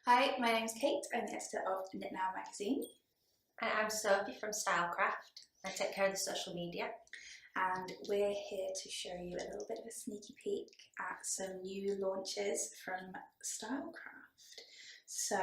Hi, my name's Kate. I'm the editor of Knit Now magazine. And I'm Sophie from Stylecraft. I take care of the social media. And we're here to show you a little bit of a sneaky peek at some new launches from Stylecraft. So,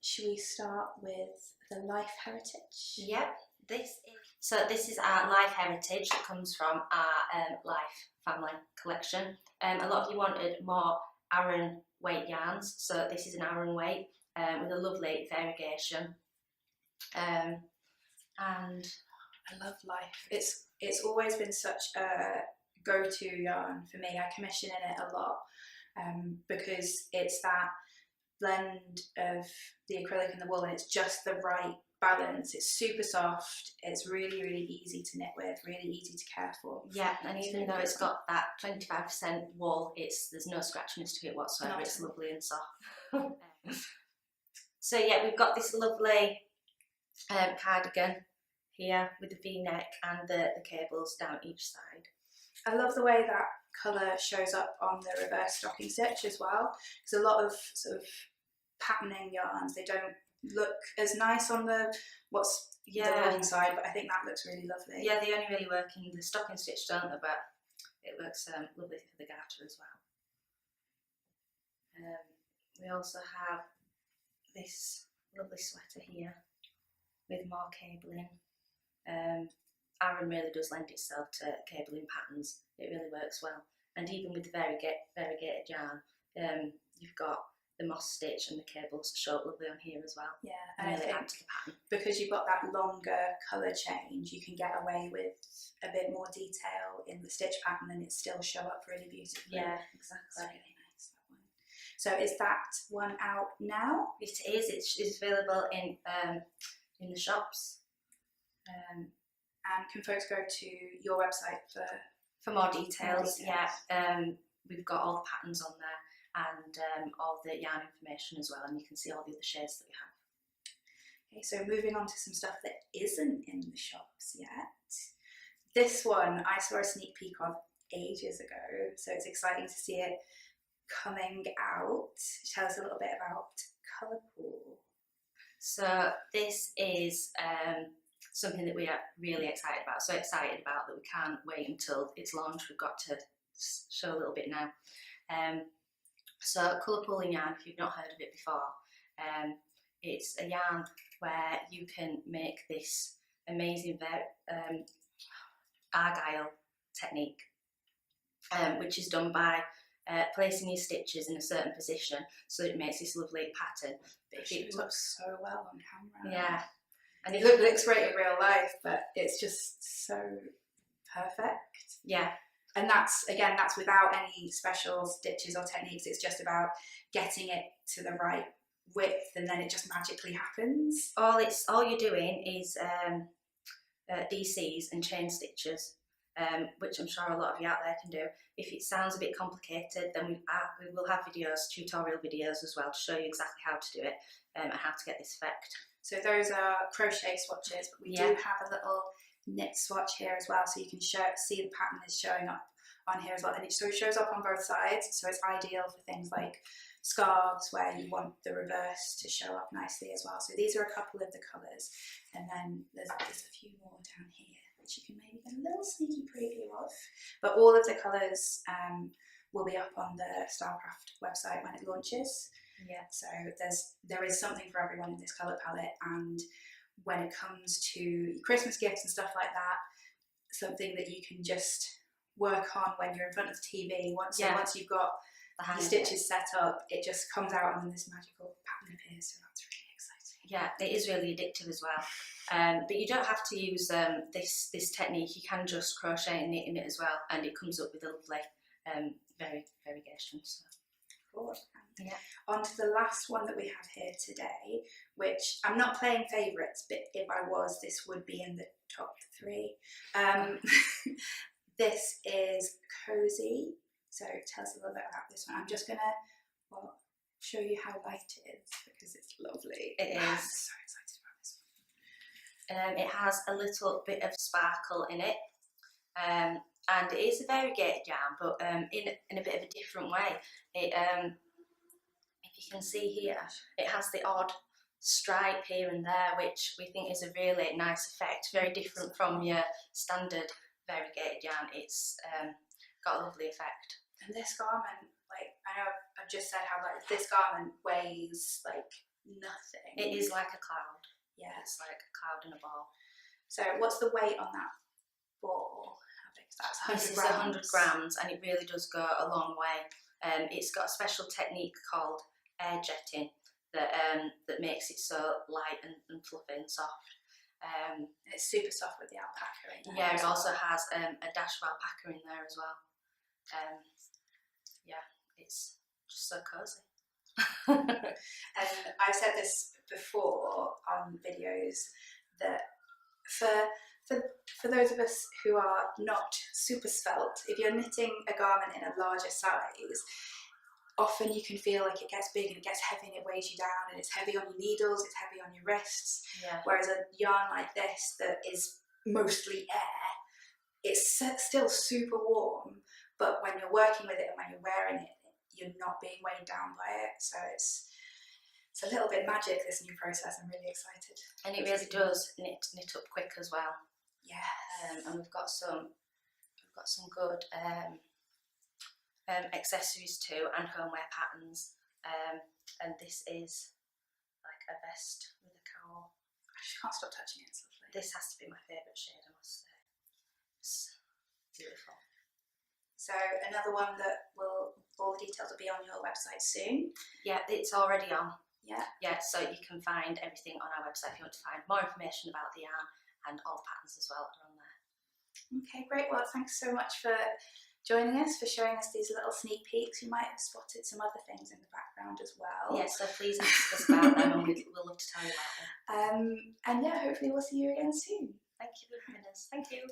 should we start with the Life Heritage? Yep, this is our Life Heritage that comes from our Life family collection. A lot of you wanted more Aran weight yarns, so this is an Aran weight with a lovely variegation. And I love Life. It's always been such a go-to yarn for me. I commission in it a lot because it's that blend of the acrylic and the wool, and it's just the right balance. It's super soft. It's really, really easy to knit with, really easy to care for. Yeah, and even though it's got that 25% wool, there's no scratchiness to it whatsoever. It's lovely and soft. So yeah, we've got this lovely cardigan here with the V-neck and the cables down each side. I love the way that colour shows up on the reverse stocking stitch as well, because a lot of sort of patterning yarns, they don't look as nice on the wrong side, but I think that looks really lovely. Yeah, they only really work in the stocking stitch, don't they? But it works lovely for the garter as well. We also have this lovely sweater here with more cabling. Aran really does lend itself to cabling patterns. It really works well. And even with the variegated yarn, you've got the moss stitch and the cables show up lovely on here as well. Yeah, and really I think add to the pattern. Because you've got that longer colour change, you can get away with a bit more detail in the stitch pattern and it still show up really beautifully. Yeah, exactly. It's really nice, that one. So is that one out now? It is. It's available in the shops. And can folks go to your website for more details? Yeah, we've got all the patterns on there and all the yarn information as well, and you can see all the other shades that we have. Okay, so moving on to some stuff that isn't in the shops yet. This one I saw a sneak peek of ages ago, so it's exciting to see it coming out. Tell us a little bit about Colorpool. So this is something that we are really excited about, so excited about that we can't wait until it's launched. We've got to show a little bit now. So Colorpool yarn, if you've not heard of it before, it's a yarn where you can make this amazing argyle technique, which is done by placing your stitches in a certain position so it makes this lovely pattern. It looks so well on camera. Yeah. And it looks great in real life, but it's just so perfect. Yeah. And that's without any special stitches or techniques. It's just about getting it to the right width, and then it just magically happens. All you're doing is DCs and chain stitches, which I'm sure a lot of you out there can do. If it sounds a bit complicated, then we will have videos, tutorial videos as well, to show you exactly how to do it and how to get this effect. So those are crochet swatches, but we do have a little knit swatch here as well, so you can see the pattern is showing up on here as well. And so it shows up on both sides, so it's ideal for things like scarves where you want the reverse to show up nicely as well. So these are a couple of the colours, and then there's a few more down here which you can maybe get a little sneaky preview of. But all of the colours will be up on the Stylecraft website when it launches. Yeah. So there is something for everyone in this colour palette, and when it comes to Christmas gifts and stuff like that, something that you can just work on when you're in front of the TV. Once you've got the stitches set up, it just comes out and then this magical pattern appears. So that's really exciting. Yeah, it is really addictive as well. But you don't have to use this technique. You can just crochet and knit in it as well, and it comes up with a lovely variegation. So. Cool. Yeah. On to the last one that we have here today, which I'm not playing favourites, but if I was, this would be in the top 3. This is Cozy. So tell us a little bit about this one. I'm just going to show you how light it is because it's lovely. It is. I'm so excited about this one. It has a little bit of sparkle in it. And it is a variegated yarn, but in a bit of a different way. If you you can see here, it has the odd stripe here and there, which we think is a really nice effect, very different from your standard variegated yarn. It's got a lovely effect. And this garment, like, I know I've just said how like this garment weighs like nothing. It is like a cloud. Yeah. It's like a cloud in a ball. So what's the weight on that ball? How big is that? This is 100 grams, and it really does go a long way. It's got a special technique called air jetting that makes it so light and fluffy and soft. It's super soft with the alpaca in there. Yeah, it also has a dash of alpaca in there as well. Yeah, it's just so cozy. And I've said this before on videos that for those of us who are not super svelte, if you're knitting a garment in a larger size, often you can feel like it gets big and it gets heavy and it weighs you down, and it's heavy on your needles, it's heavy on your wrists. Yeah. Whereas a yarn like this that is mostly air, it's still super warm, but when you're working with it and when you're wearing it, you're not being weighed down by it. So it's a little bit magic, this new process. I'm really excited. And it really does knit up quick as well. Yeah. And we've got some good accessories too, and homeware patterns. And this is like a vest with a cowl. I just can't stop touching it. It's lovely. This has to be my favourite shade, I must say. It's beautiful. So another one that all the details will be on your website soon. Yeah, it's already on. Yeah. Yeah, so you can find everything on our website if you want to find more information about the yarn, and all the patterns as well are on there. Okay, great. Well, thanks so much for joining us, for showing us these little sneak peeks. You might have spotted some other things in the background as well. Yes, so please ask us about them, and we'll love to tell you about them. And yeah, hopefully we'll see you again soon. Thank you for having us. Thank you.